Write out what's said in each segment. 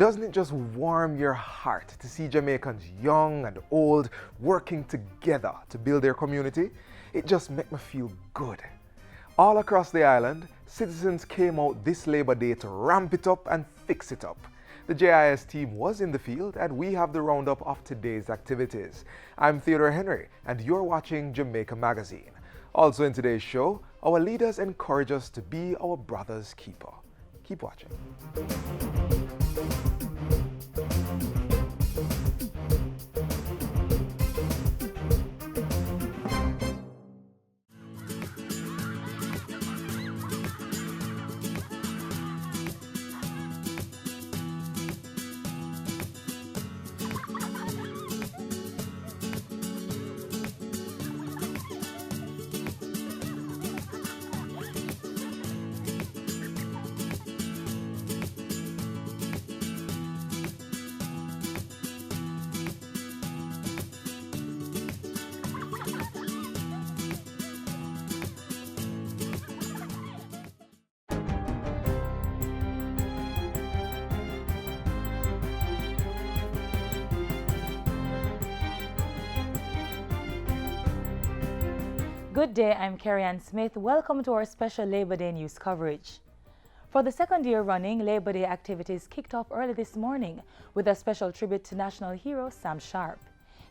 Doesn't it just warm your heart to see Jamaicans young and old working together to build their community? It just makes me feel good. All across the island, citizens came out this Labor Day to ramp it up and fix it up. The JIS team was in the field, and we have the roundup of today's activities. I'm Theodore Henry, and you're watching Jamaica Magazine. Also in today's show, our leaders encourage us to be our brother's keeper. Keep watching. Good day, I'm Carrie-Ann Smith. Welcome to our special Labor Day news coverage. For the second year running, Labor Day activities kicked off early this morning with a special tribute to national hero Sam Sharp.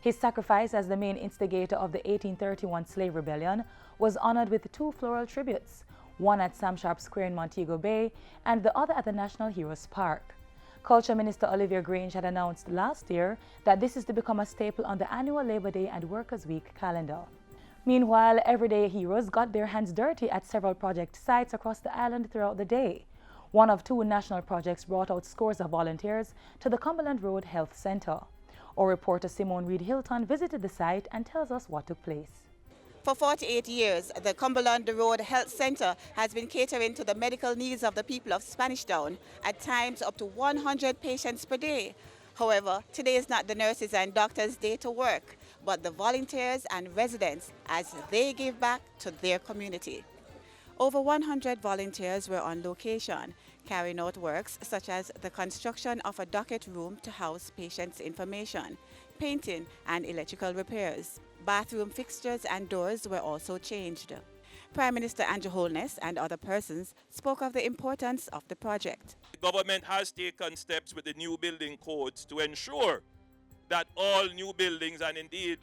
His sacrifice as the main instigator of the 1831 slave rebellion was honored with two floral tributes, one at Sam Sharp Square in Montego Bay and the other at the National Heroes Park. Culture Minister Olivia Grange had announced last year that this is to become a staple on the annual Labor Day and Workers' Week calendar. Meanwhile, everyday heroes got their hands dirty at several project sites across the island throughout the day. One of two national projects brought out scores of volunteers to the Cumberland Road Health Center. Our reporter Simone Reed-Hilton visited the site and tells us what took place. For 48 years, the Cumberland Road Health Center has been catering to the medical needs of the people of Spanish Town, at times up to 100 patients per day. However, today is not the nurses and doctors' day to work, but the volunteers and residents as they give back to their community. Over 100 volunteers were on location, carrying out works such as the construction of a docket room to house patients' information, painting and electrical repairs. Bathroom fixtures and doors were also changed. Prime Minister Andrew Holness and other persons spoke of the importance of the project. The government has taken steps with the new building codes to ensure that all new buildings, and indeed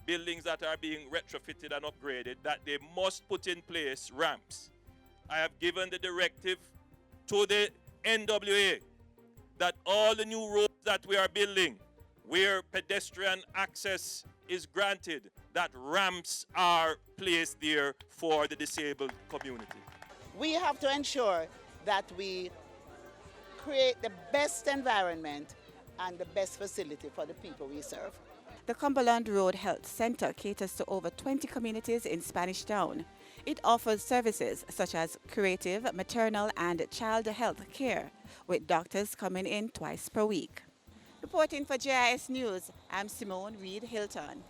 buildings that are being retrofitted and upgraded, that they must put in place ramps. I have given the directive to the NWA that all the new roads that we are building, where pedestrian access is granted, that ramps are placed there for the disabled community. We have to ensure that we create the best environment and the best facility for the people we serve. The Cumberland Road Health Center caters to over 20 communities in Spanish Town. It offers services such as curative, maternal and child health care, with doctors coming in twice per week. Reporting for JIS News, I'm Simone Reed-Hilton.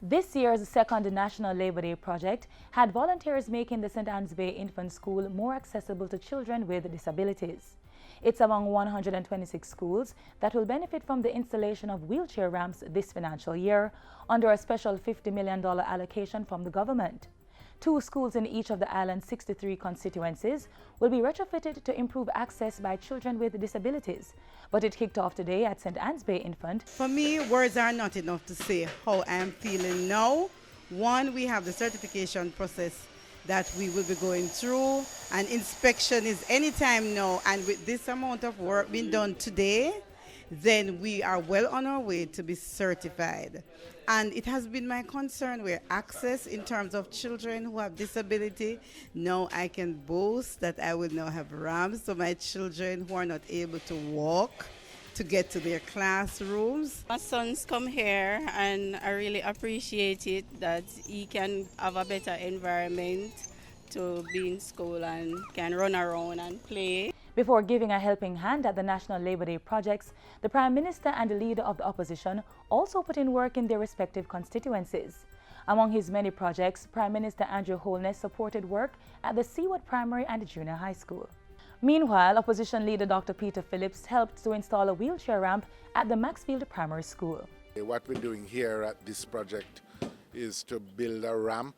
This year's second National Labor Day project had volunteers making the St. Anne's Bay Infant School more accessible to children with disabilities. It's among 126 schools that will benefit from the installation of wheelchair ramps this financial year under a special $50 million allocation from the government. Two schools in each of the island's 63 constituencies will be retrofitted to improve access by children with disabilities. But it kicked off today at St. Anne's Bay Infant. For me, words are not enough to say how I am feeling now. One, we have the certification process that we will be going through, and inspection is anytime now, and with this amount of work being done today, then we are well on our way to be certified. And it has been my concern where access in terms of children who have disability, now I can boast that I will now have ramps so my children who are not able to walk to get to their classrooms. My sons come here and I really appreciate it that he can have a better environment to be in school and can run around and play. Before giving a helping hand at the National Labor Day projects, the Prime Minister and the Leader of the Opposition also put in work in their respective constituencies. Among his many projects, Prime Minister Andrew Holness supported work at the Caenwood Primary and Junior High School. Meanwhile, opposition leader Dr. Peter Phillips helped to install a wheelchair ramp at the Maxfield Primary School. What we're doing here at this project is to build a ramp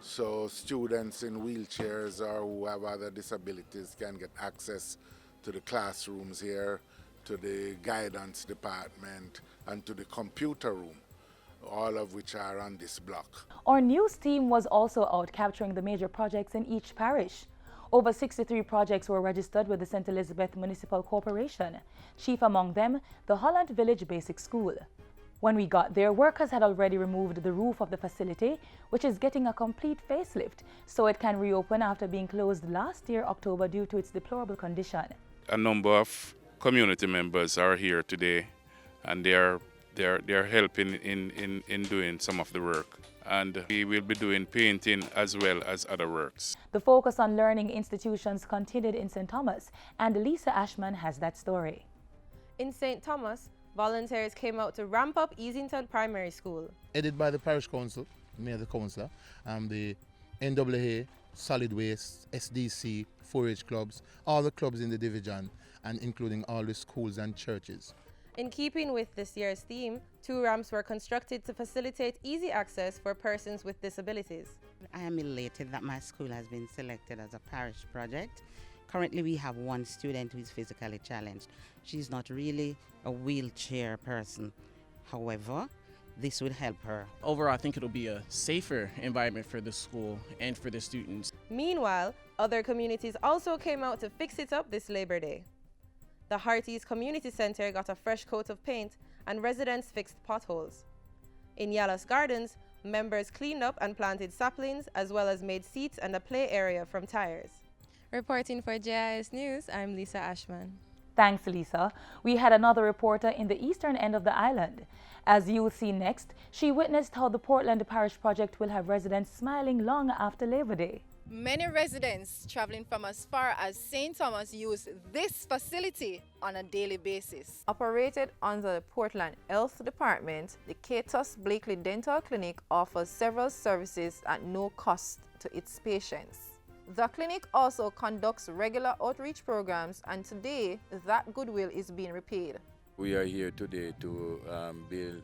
so students in wheelchairs or who have other disabilities can get access to the classrooms here, to the guidance department, and to the computer room, all of which are on this block. Our news team was also out capturing the major projects in each parish. Over 63 projects were registered with the St. Elizabeth Municipal Corporation, chief among them the Holland Village Basic School. When we got there, workers had already removed the roof of the facility, which is getting a complete facelift, so it can reopen after being closed last year, October, due to its deplorable condition. A number of community members are here today, and they are helping in doing some of the work. And we will be doing painting as well as other works. The focus on learning institutions continued in St. Thomas, and Lisa Ashman has that story. In St. Thomas, volunteers came out to ramp up Easington Primary School. Headed by the parish council, me as the councillor, the NAA, Solid Waste, SDC, 4-H clubs, all the clubs in the division, and including all the schools and churches. In keeping with this year's theme, 2 ramps were constructed to facilitate easy access for persons with disabilities. I am elated that my school has been selected as a parish project. Currently we have one student who is physically challenged. She's not really a wheelchair person. However, this would help her. Overall, I think it'll be a safer environment for the school and for the students. Meanwhile, other communities also came out to fix it up this Labor Day. The Heart East Community Center got a fresh coat of paint and residents fixed potholes. In Yalas Gardens, members cleaned up and planted saplings as well as made seats and a play area from tires. Reporting for JIS News, I'm Lisa Ashman. Thanks, Lisa. We had another reporter in the eastern end of the island. As you'll see next, she witnessed how the Portland Parish Project will have residents smiling long after Labor Day. Many residents traveling from as far as St. Thomas use this facility on a daily basis. Operated under the Portland Health Department, the Catus Blakely Dental Clinic offers several services at no cost to its patients. The clinic also conducts regular outreach programs, and today that goodwill is being repaid. We are here today to build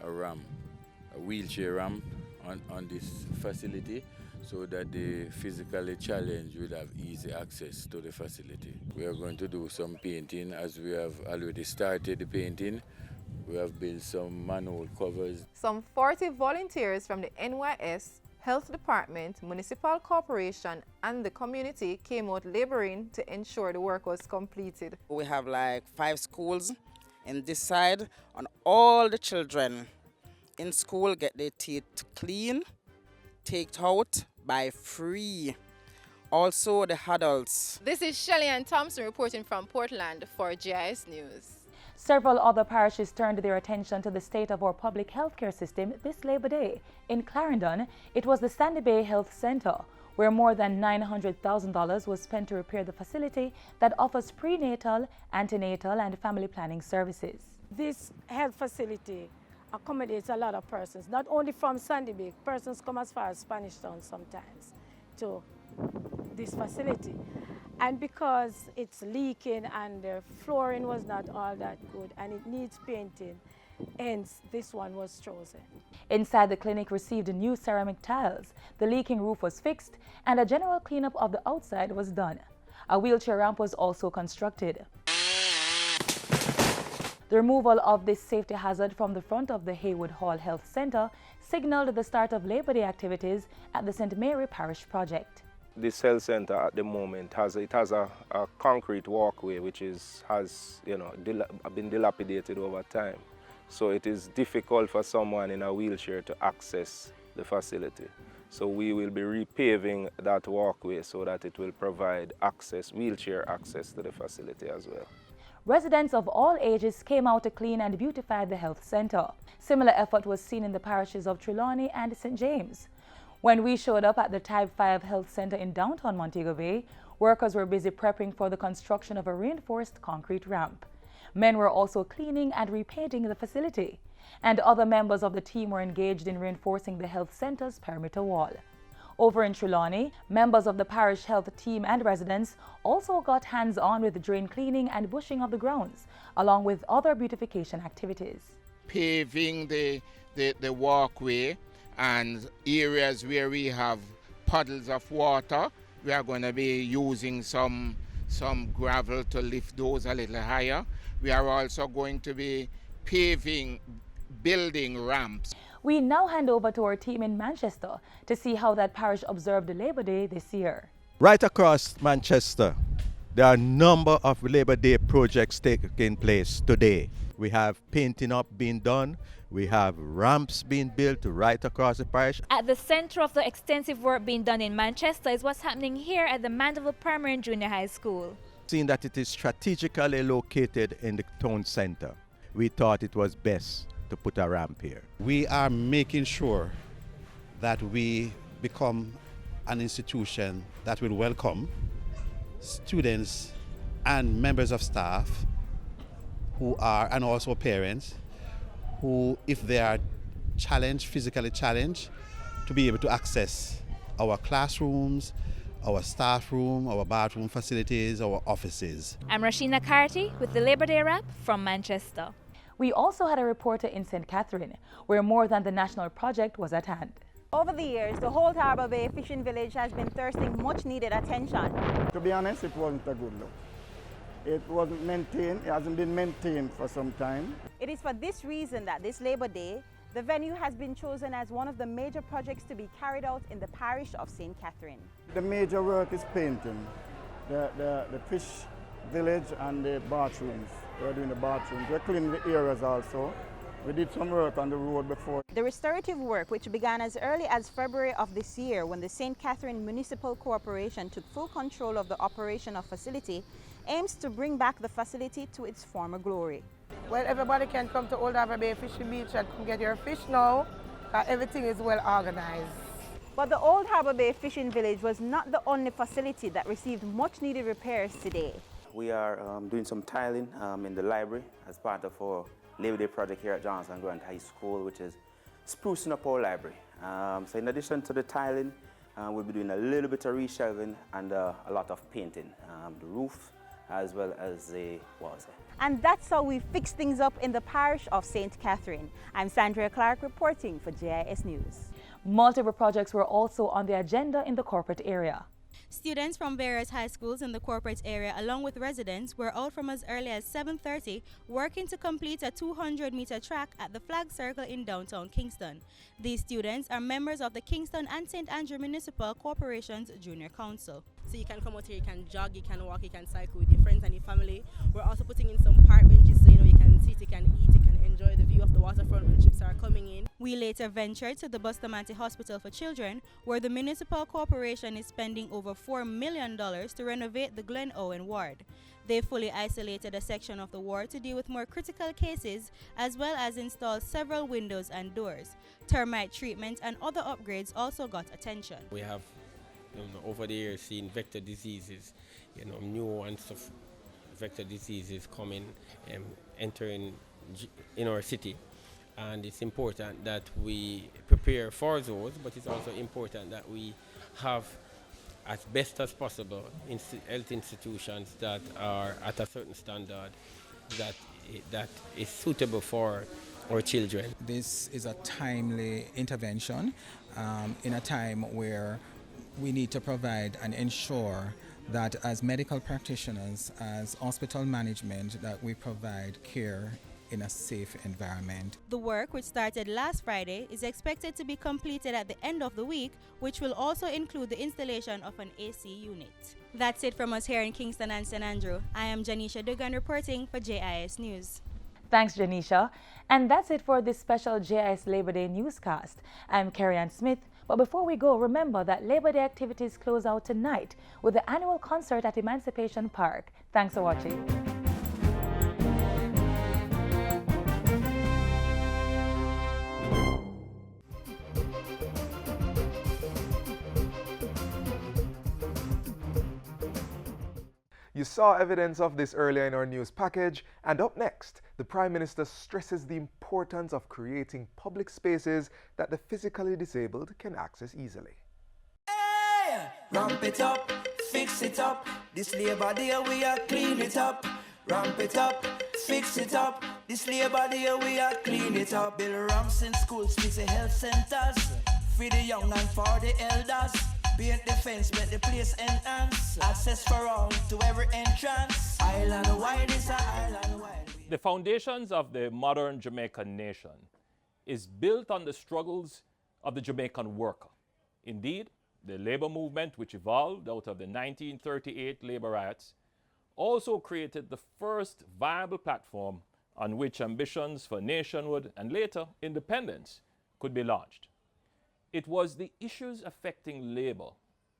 a ramp, a wheelchair ramp on this facility, so that the physically challenged will have easy access to the facility. We are going to do some painting, as we have already started the painting. We have built some manhole covers. Some 40 volunteers from the NYS, Health Department, Municipal Corporation and the community came out laboring to ensure the work was completed. We have like 5 schools in this side, and all the children in school get their teeth clean, taken out by free. Also the adults. This is Shelley Ann Thompson reporting from Portland for JIS News. Several other parishes turned their attention to the state of our public healthcare system this Labor Day. In Clarendon, it was the Sandy Bay Health Center, where more than $900,000 was spent to repair the facility that offers prenatal, antenatal, and family planning services. This health facility accommodates a lot of persons, not only from Sandy Bay. Persons come as far as Spanish Town sometimes to this facility. And because it's leaking and the flooring was not all that good and it needs painting, hence this one was chosen. Inside, the clinic received new ceramic tiles, the leaking roof was fixed, and a general cleanup of the outside was done. A wheelchair ramp was also constructed. The removal of this safety hazard from the front of the Haywood Hall Health Center signaled the start of Labor Day activities at the St. Mary Parish Project. This health center at the moment has a concrete walkway which has been dilapidated over time. So it is difficult for someone in a wheelchair to access the facility. So we will be repaving that walkway so that it will provide access, wheelchair access to the facility as well. Residents of all ages came out to clean and beautify the health center. Similar effort was seen in the parishes of Trelawney and St. James. When we showed up at the Type 5 Health Center in downtown Montego Bay, workers were busy prepping for the construction of a reinforced concrete ramp. Men were also cleaning and repainting the facility, and other members of the team were engaged in reinforcing the health center's perimeter wall. Over in Trelawney, members of the parish health team and residents also got hands-on with the drain cleaning and bushing of the grounds, along with other beautification activities. Paving the walkway and areas where we have puddles of water, we are going to be using some gravel to lift those a little higher. We are also going to be paving building ramps. We now hand over to our team in Manchester to see how that parish observed Labor Day this year. Right across Manchester, there are a number of Labor Day projects taking place today. We have painting up being done. We have ramps being built right across the parish. At the center of the extensive work being done in Manchester is what's happening here at the Montego Primary and Junior High School. Seeing that it is strategically located in the town center, we thought it was best to put a ramp here. We are making sure that we become an institution that will welcome students and members of staff who are, and also parents, who, if they are challenged, physically challenged, to be able to access our classrooms, our staff room, our bathroom facilities, our offices. I'm Rashina Carty with the Labor Day Wrap from Manchester. We also had a reporter in St. Catherine, where more than the national project was at hand. Over the years, the whole Harbour Bay fishing village has been thirsting much needed attention. To be honest, it wasn't a good look. It wasn't maintained, it hasn't been maintained for some time. It is for this reason that this Labor Day, the venue has been chosen as one of the major projects to be carried out in the parish of St. Catherine. The major work is painting, the fish village and the bathrooms. We're doing the bathrooms. We're cleaning the areas also. We did some work on the road before. The restorative work, which began as early as February of this year when the St. Catherine Municipal Corporation took full control of the operation of facility, aims to bring back the facility to its former glory. Well, everybody can come to Old Harbour Bay Fishing Beach and come get your fish now. Everything is well organized. But the Old Harbour Bay Fishing Village was not the only facility that received much needed repairs today. We are doing some tiling in the library as part of our Labor Day project here at Johnson Grant High School, which is sprucing up our library. So in addition to the tiling, we'll be doing a little bit of reshelving and a lot of painting, the roof as well as the walls. And that's how we fix things up in the parish of St. Catherine. I'm Sandra Clark reporting for JIS News. Multiple projects were also on the agenda in the corporate area. Students from various high schools in the corporate area along with residents were out from as early as 7:30 working to complete a 200-meter track at the Flag Circle in downtown Kingston. These students are members of the Kingston and St. Andrew Municipal Corporation's Junior Council. So you can come out here, you can jog, you can walk, you can cycle with your friends and your family. We're also putting in some park benches so you can sit, you can eat, you can enjoy the view of the waterfront when ships are coming in. We later ventured to the Bustamante Hospital for Children, where the municipal corporation is spending over $4 million to renovate the Glen Owen ward. They fully isolated a section of the ward to deal with more critical cases, as well as install several windows and doors. Termite treatment and other upgrades also got attention. We have over the years seen vector diseases, new ones of vector diseases coming, entering in our city. And it's important that we prepare for those, but it's also important that we have, as best as possible, health institutions that are at a certain standard that is suitable for our children. This is a timely intervention in a time where we need to provide and ensure that as medical practitioners, as hospital management, that we provide care in a safe environment. The work, which started last Friday, is expected to be completed at the end of the week, which will also include the installation of an AC unit. That's it from us here in Kingston and St. Andrew. I am Janisha Dugan reporting for JIS News. Thanks, Janisha. And that's it for this special JIS Labor Day newscast. I'm Carrie-Ann Smith. But before we go, remember that Labor Day activities close out tonight with the annual concert at Emancipation Park. Thanks for watching. You saw evidence of this earlier in our news package, and up next, the Prime Minister stresses the importance of creating public spaces that the physically disabled can access easily. Ramp it up, fix it up. This Labor Day we are clean it up. Ramp it up, fix it up. This Labor Day we are clean it up. Build ramps in schools, busy health centers. For the young and for the elders. Paint the fence, make the place enhance. Access for all to every entrance. Island wide is an island wide. The foundations of the modern Jamaican nation is built on the struggles of the Jamaican worker. Indeed, the labor movement, which evolved out of the 1938 labor riots, also created the first viable platform on which ambitions for nationhood and later independence could be launched. It was the issues affecting labor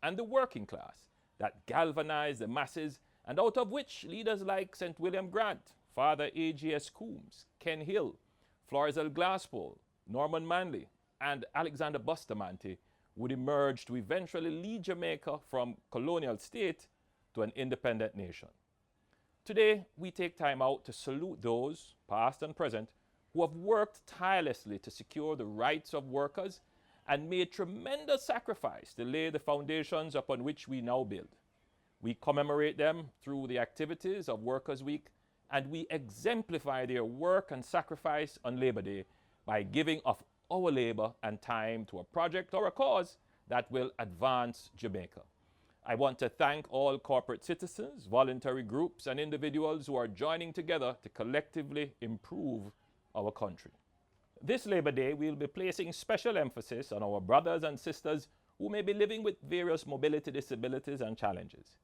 and the working class that galvanized the masses, and out of which leaders like St. William Grant, Father A.G.S. Coombs, Ken Hill, Florizel Glasspool, Norman Manley, and Alexander Bustamante would emerge to eventually lead Jamaica from colonial state to an independent nation. Today, we take time out to salute those, past and present, who have worked tirelessly to secure the rights of workers and made tremendous sacrifice to lay the foundations upon which we now build. We commemorate them through the activities of Workers' Week, and we exemplify their work and sacrifice on Labor Day by giving of our labor and time to a project or a cause that will advance Jamaica. I want to thank all corporate citizens, voluntary groups, and individuals who are joining together to collectively improve our country. This Labor Day, we'll be placing special emphasis on our brothers and sisters who may be living with various mobility disabilities and challenges.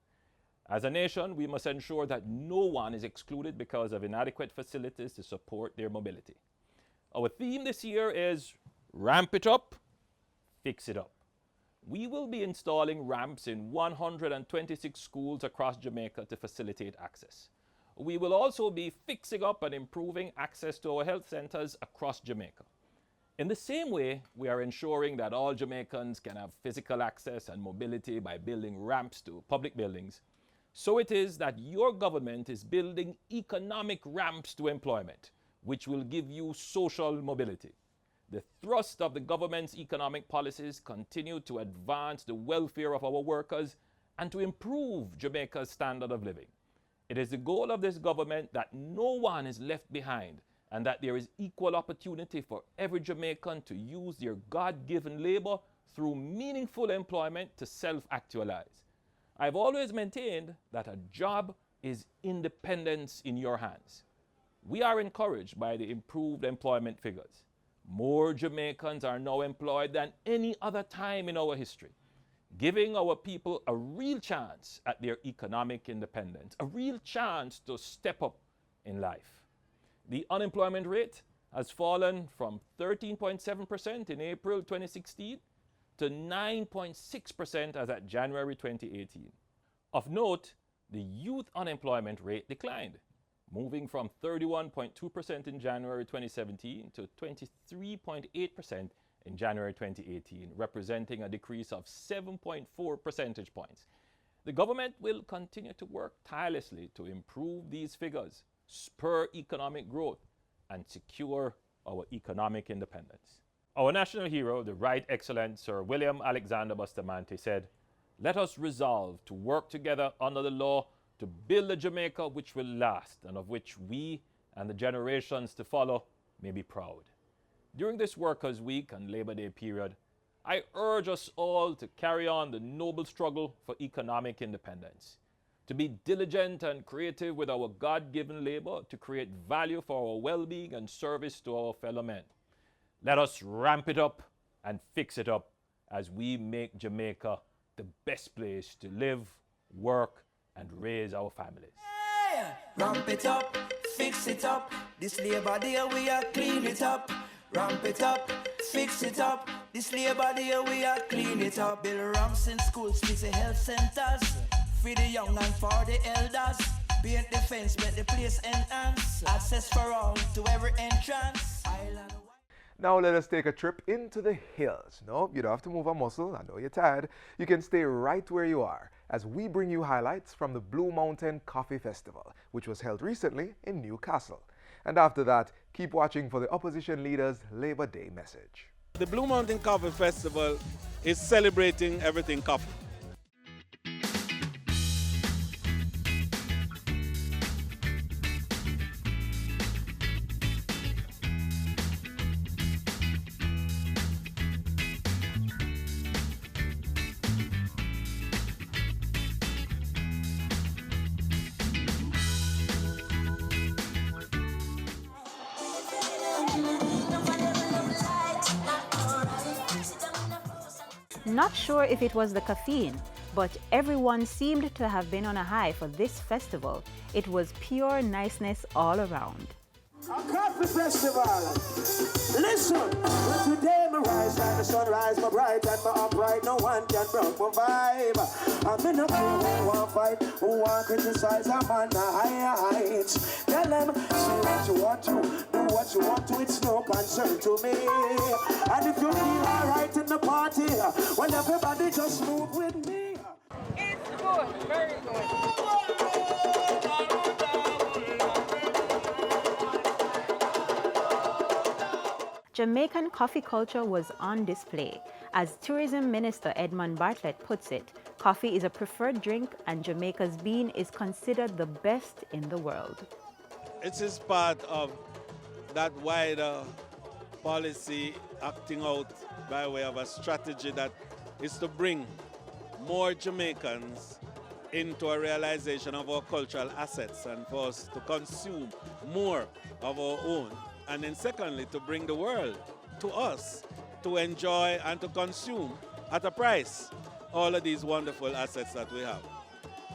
As a nation, we must ensure that no one is excluded because of inadequate facilities to support their mobility. Our theme this year is Ramp It Up, Fix It Up. We will be installing ramps in 126 schools across Jamaica to facilitate access. We will also be fixing up and improving access to our health centers across Jamaica. In the same way, we are ensuring that all Jamaicans can have physical access and mobility by building ramps to public buildings. So it is that your government is building economic ramps to employment, which will give you social mobility. The thrust of the government's economic policies continue to advance the welfare of our workers and to improve Jamaica's standard of living. It is the goal of this government that no one is left behind and that there is equal opportunity for every Jamaican to use their God-given labor through meaningful employment to self-actualize. I've always maintained that a job is independence in your hands. We are encouraged by the improved employment figures. More Jamaicans are now employed than any other time in our history, giving our people a real chance at their economic independence, a real chance to step up in life. The unemployment rate has fallen from 13.7% in April 2016 to 9.6% as at January 2018. Of note, the youth unemployment rate declined, moving from 31.2% in January 2017 to 23.8% in January 2018, representing a decrease of 7.4 percentage points. The government will continue to work tirelessly to improve these figures, spur economic growth, and secure our economic independence. Our national hero, the Right Excellent Sir William Alexander Bustamante, said, "Let us resolve to work together under the law to build a Jamaica which will last and of which we and the generations to follow may be proud." During this Workers' Week and Labor Day period, I urge us all to carry on the noble struggle for economic independence, to be diligent and creative with our God-given labor to create value for our well-being and service to our fellow men. Let us ramp it up and fix it up as we make Jamaica the best place to live, work, and raise our families. Yeah. Ramp it up, fix it up. This Labor Day we are clean it up. Ramp it up, fix it up. This Labor Day we are clean it up. Build ramps in schools, busy health centers. For the young and for the elders. Paint the fence, make the place enhance. Access for all to every entrance. Island. Now let us take a trip into the hills. No, you don't have to move a muscle. I know you're tired. You can stay right where you are as we bring you highlights from the Blue Mountain Coffee Festival, which was held recently in Newcastle. And after that, keep watching for the opposition leader's Labor Day message. The Blue Mountain Coffee Festival is celebrating everything coffee. not sure if it was the caffeine, but everyone seemed to have been on a high for this festival. It was pure niceness all around. A coffee festival. Listen, when today me rise like the sunrise, my bright and my upright, no one can broke my vibe. I'm in a crew who want fight, who want criticize, I'm on the higher heights. Tell them, say what you want to, do what you want to, it's no concern to me. And if you feel alright in the party, well everybody just move with me. It's good, very good. Jamaican coffee culture was on display. As Tourism Minister Edmund Bartlett puts it, coffee is a preferred drink and Jamaica's bean is considered the best in the world. It is part of that wider policy acting out by way of a strategy that is to bring more Jamaicans into a realization of our cultural assets and for us to consume more of our own. And then secondly, to bring the world to us to enjoy and to consume at a price all of these wonderful assets that we have.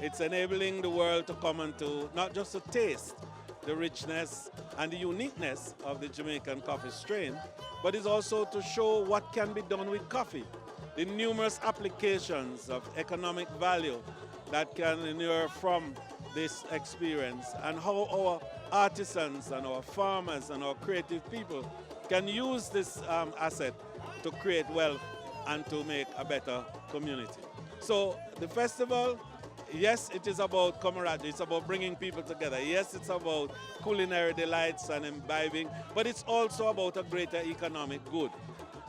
It's enabling the world to come and to not just to taste the richness and the uniqueness of the Jamaican coffee strain, but it's also to show what can be done with coffee, the numerous applications of economic value that can inure from this experience, and how our artisans and our farmers and our creative people can use this asset to create wealth and to make a better community. So the festival, yes, it is about camaraderie, it's about bringing people together. Yes, it's about culinary delights and imbibing, but it's also about a greater economic good,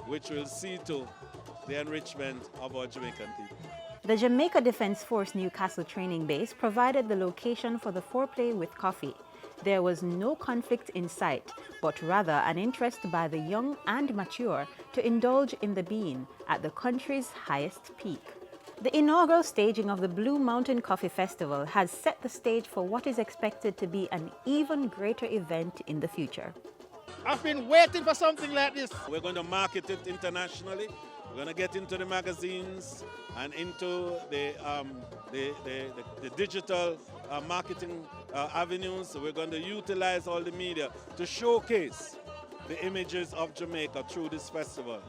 which will see to the enrichment of our Jamaican people. The Jamaica Defence Force Newcastle training base provided the location for the foreplay with coffee. There was no conflict in sight, but rather an interest by the young and mature to indulge in the bean at the country's highest peak. The inaugural staging of the Blue Mountain Coffee Festival has set the stage for what is expected to be an even greater event in the future. I've been waiting for something like this. We're going to market it internationally. We're going to get into the magazines and into the digital marketing avenues. So we're going to utilize all the media to showcase the images of Jamaica through this festival.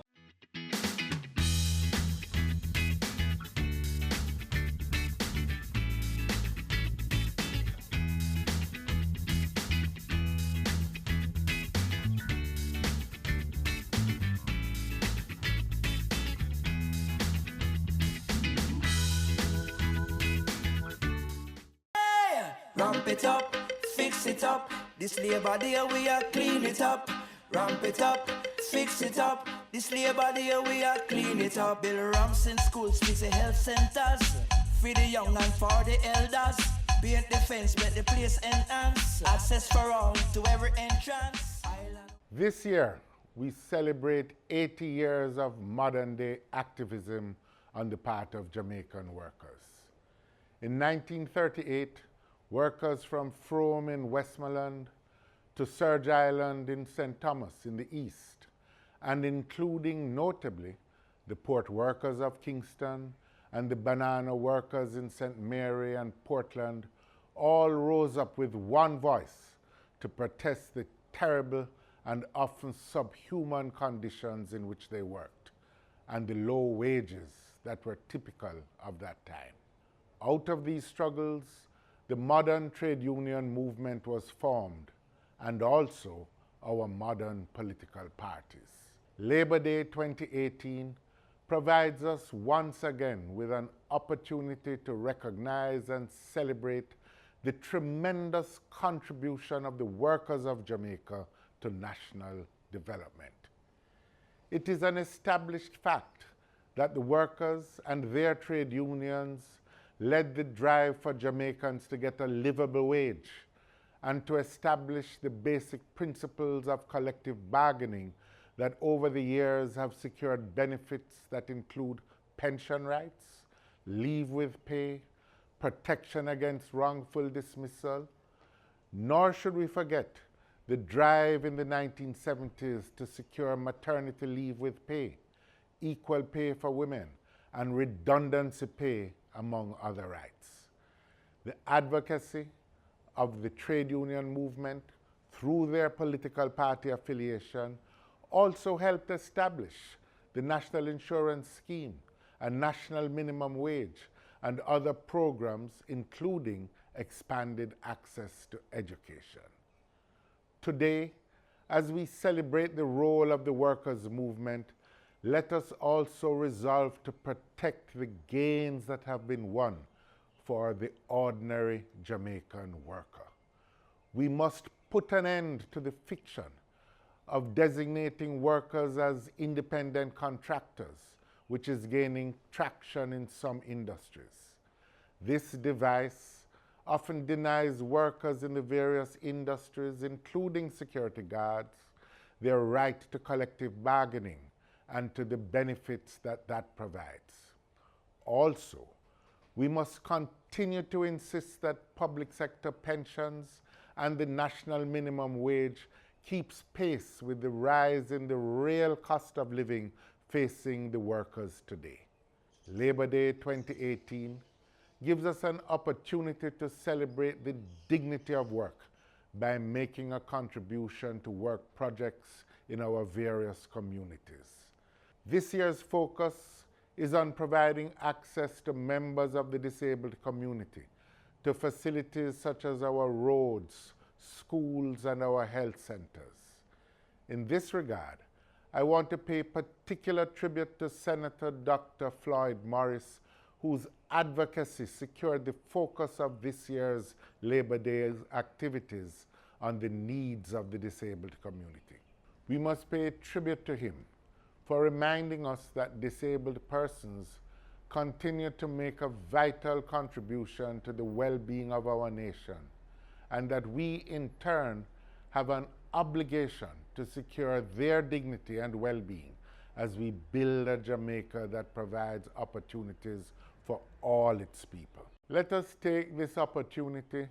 Ramp it up, fix it up. This Labor Day we are clean it up. Ramp it up, fix it up. This Labor Day we are clean it up. Build ramps in schools, fix the health centers. Free the young and for the elders. Paint the fence, make the place enhance. Access for all to every entrance. This year, we celebrate 80 years of modern-day activism on the part of Jamaican workers. In 1938, workers from Frome in Westmoreland to Surge Island in St. Thomas in the east, and including notably the port workers of Kingston and the banana workers in St. Mary and Portland, all rose up with one voice to protest the terrible and often subhuman conditions in which they worked and the low wages that were typical of that time. Out of these struggles, the modern trade union movement was formed, and also our modern political parties. Labor Day 2018 provides us once again with an opportunity to recognize and celebrate the tremendous contribution of the workers of Jamaica to national development. It is an established fact that the workers and their trade unions led the drive for Jamaicans to get a livable wage and to establish the basic principles of collective bargaining that over the years have secured benefits that include pension rights, leave with pay, protection against wrongful dismissal. Nor should we forget the drive in the 1970s to secure maternity leave with pay, equal pay for women, and redundancy pay, among other rights. The advocacy of the trade union movement through their political party affiliation also helped establish the National Insurance Scheme, a national minimum wage, and other programs, including expanded access to education. Today, as we celebrate the role of the workers' movement, let us also resolve to protect the gains that have been won for the ordinary Jamaican worker. We must put an end to the fiction of designating workers as independent contractors, which is gaining traction in some industries. This device often denies workers in the various industries, including security guards, their right to collective bargaining and to the benefits that provides. Also, we must continue to insist that public sector pensions and the national minimum wage keeps pace with the rise in the real cost of living facing the workers today. Labor Day 2018 gives us an opportunity to celebrate the dignity of work by making a contribution to work projects in our various communities. This year's focus is on providing access to members of the disabled community to facilities such as our roads, schools, and our health centers. In this regard, I want to pay particular tribute to Senator Dr. Floyd Morris, whose advocacy secured the focus of this year's Labor Day activities on the needs of the disabled community. We must pay tribute to him for reminding us that disabled persons continue to make a vital contribution to the well-being of our nation, and that we in turn have an obligation to secure their dignity and well-being as we build a Jamaica that provides opportunities for all its people. Let us take this opportunity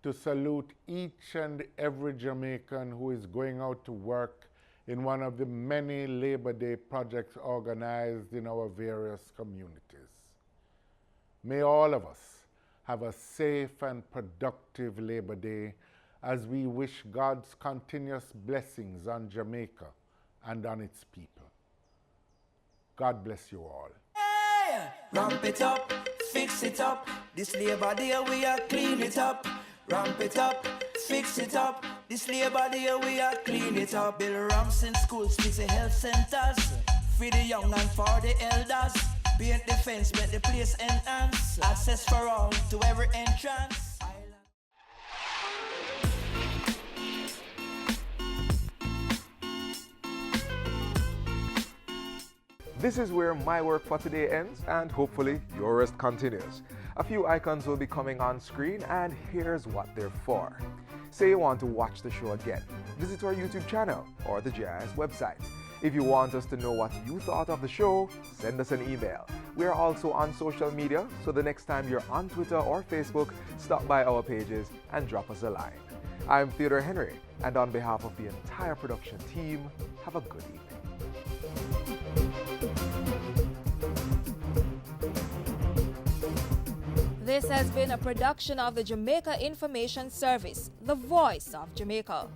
to salute each and every Jamaican who is going out to work in one of the many Labor Day projects organized in our various communities. May all of us have a safe and productive Labor Day as we wish God's continuous blessings on Jamaica and on its people. God bless you all. Hey! Ramp it up, fix it up. This Labor Day we are clean it up. Ramp it up, fix it up. This Labor Day we are clean it up. Build ramps in schools, fix the health centers. For the young and for the elders. Paint the fence, make the place enhance. Access for all to every entrance. This is where my work for today ends, and hopefully your rest continues. A few icons will be coming on screen, and here's what they're for. Say you want to watch the show again, visit our YouTube channel or the GIS website. If you want us to know what you thought of the show, send us an email. We are also on social media, so the next time you're on Twitter or Facebook, stop by our pages and drop us a line. I'm Theodore Henry, and on behalf of the entire production team, have a good evening. This has been a production of the Jamaica Information Service, the voice of Jamaica.